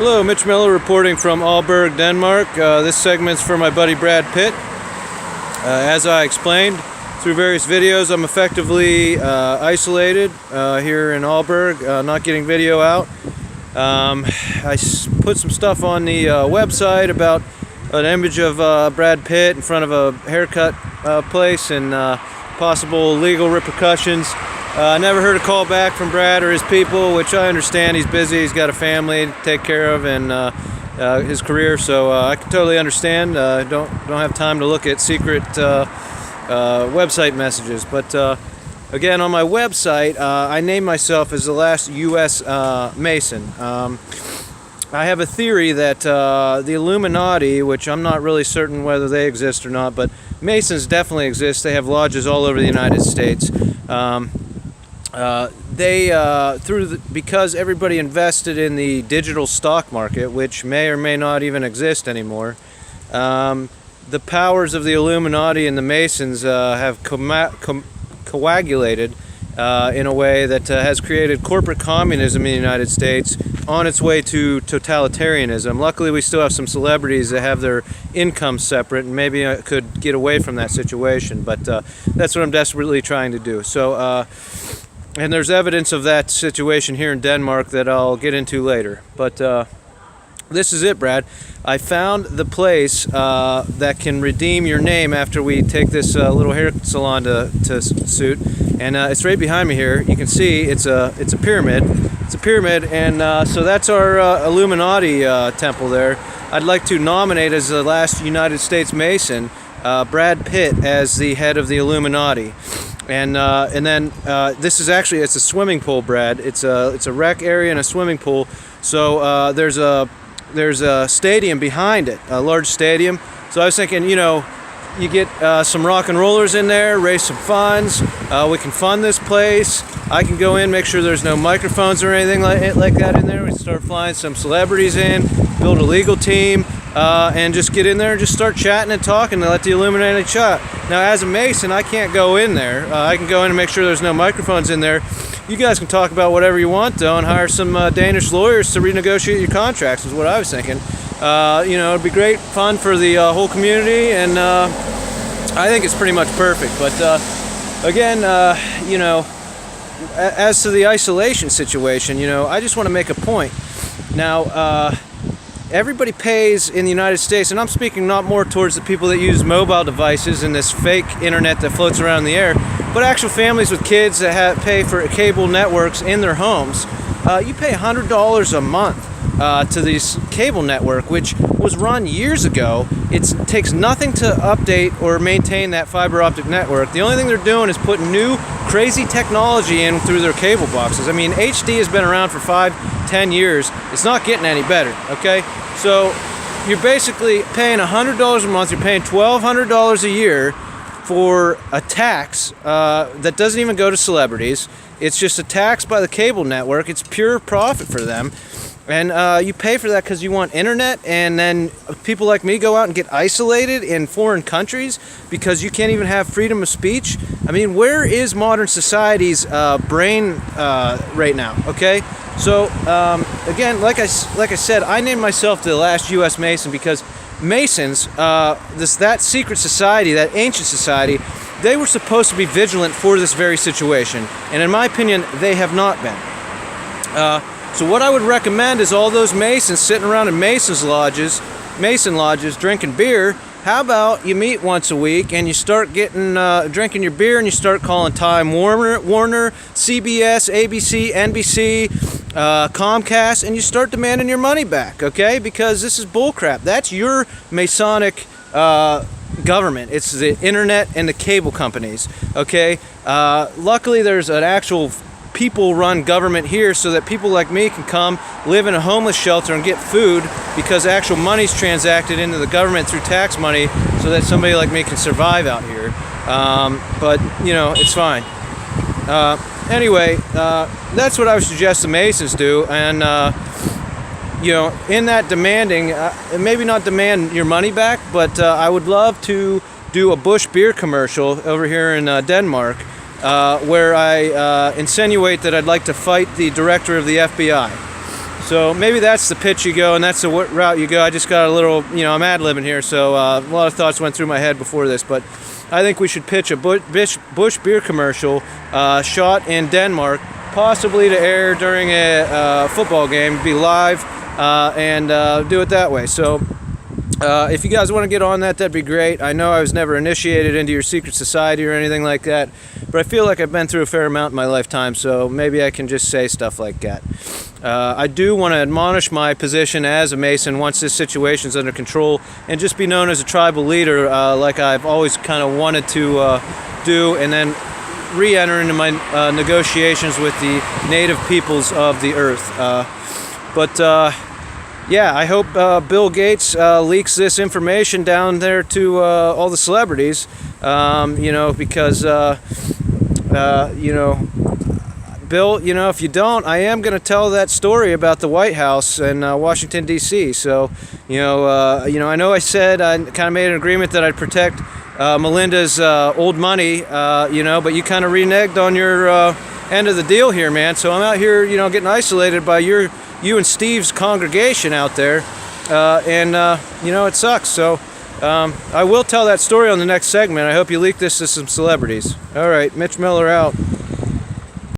Hello, Mitch Miller reporting from Aalborg, Denmark. This segment's for my buddy Brad Pitt. As I explained through various videos, I'm effectively isolated here in Aalborg, not getting video out. I put some stuff on the website about an image of Brad Pitt in front of a haircut place and possible legal repercussions. I never heard a call back from Brad or his people, which I understand. He's busy, he's got a family to take care of and his career, so I can totally understand. Don't have time to look at secret website messages. But again, on my website, I named myself as the last U.S. Mason. I have a theory that the Illuminati, which I'm not really certain whether they exist or not, but Masons definitely exist. They have lodges all over the United States. Because everybody invested in the digital stock market, which may or may not even exist anymore, the powers of the Illuminati and the Masons have coagulated in a way that has created corporate communism in the United States on its way to totalitarianism. Luckily, we still have some celebrities that have their income separate, and maybe I could get away from that situation, but that's what I'm desperately trying to do. So, and there's evidence of that situation here in Denmark that I'll get into later. But this is it, Brad. I found the place that can redeem your name after we take this little hair salon to suit. And it's right behind me here. You can see it's a pyramid. It's a pyramid, and so that's our Illuminati temple there. I'd like to nominate as the last United States Mason Brad Pitt as the head of the Illuminati. And then this is actually, it's a swimming pool, Brad. It's a rec area and a swimming pool. So there's a stadium behind it, a large stadium. So I was thinking, you get some rock and rollers in there, raise some funds. We can fund this place. I can go in, make sure there's no microphones or anything like that in there. We start flying some celebrities in, build a legal team, and just get in there and just start chatting and talking and let the Illuminati chat. Now, as a Mason, I can't go in there. I can go in and make sure there's no microphones in there. You guys can talk about whatever you want, though, and hire some Danish lawyers to renegotiate your contracts, is what I was thinking. It'd be great fun for the whole community, and I think it's pretty much perfect. But again, as to the isolation situation, I just want to make a point. Now, everybody pays in the United States, and I'm speaking not more towards the people that use mobile devices and this fake internet that floats around in the air, but actual families with kids that pay for cable networks in their homes. You pay $100 a month to this cable network, which was run years ago. It takes nothing to update or maintain that fiber optic network. The only thing they're doing is putting new crazy technology in through their cable boxes. I mean, HD has been around for 5-10 years. It's not getting any better, okay? So you're basically paying $100 a month. You're paying $1,200 a year for a tax that doesn't even go to celebrities. It's just a tax by the cable network. It's pure profit for them. And you pay for that because you want internet, and then people like me go out and get isolated in foreign countries because you can't even have freedom of speech. I mean, where is modern society's brain right now, okay? So, again, like I said, I named myself the last U.S. Mason because Masons, that secret society, that ancient society, they were supposed to be vigilant for this very situation. And in my opinion, they have not been. So what I would recommend is all those Masons sitting around in Mason lodges, drinking beer. How about you meet once a week and you start drinking your beer, and you start calling Time Warner, CBS, ABC, NBC, Comcast, and you start demanding your money back, okay? Because this is bullcrap. That's your Masonic government. It's the internet and the cable companies, okay? Luckily, there's an actual people-run government here so that people like me can come live in a homeless shelter and get food, because actual money's transacted into the government through tax money so that somebody like me can survive out here. But, it's fine. Anyway, that's what I would suggest the Masons do. And, in that demanding, maybe not demand your money back, but I would love to do a Bush beer commercial over here in Denmark, where I insinuate that I'd like to fight the director of the FBI. So maybe that's the pitch you go, and that's the route you go. I just got a little, I'm ad-libbing here, so a lot of thoughts went through my head before this, but I think we should pitch a Busch beer commercial shot in Denmark, possibly to air during a football game, be live, and do it that way. So if you guys want to get on that, that'd be great. I know I was never initiated into your secret society or anything like that, but I feel like I've been through a fair amount in my lifetime, so maybe I can just say stuff like that. I do want to admonish my position as a Mason once this situation's under control, and just be known as a tribal leader, like I've always kind of wanted to do, and then re-enter into my negotiations with the native peoples of the earth. Yeah, I hope Bill Gates leaks this information down there to all the celebrities, because, Bill, if you don't, I am going to tell that story about the White House in Washington, D.C. So, I know I said I kind of made an agreement that I'd protect Melinda's old money, but you kind of reneged on your end of the deal here, man. So I'm out here, getting isolated by you and Steve's congregation out there, and it sucks. So I will tell that story on the next segment. I hope you leak this to some celebrities. All right, Mitch Miller out.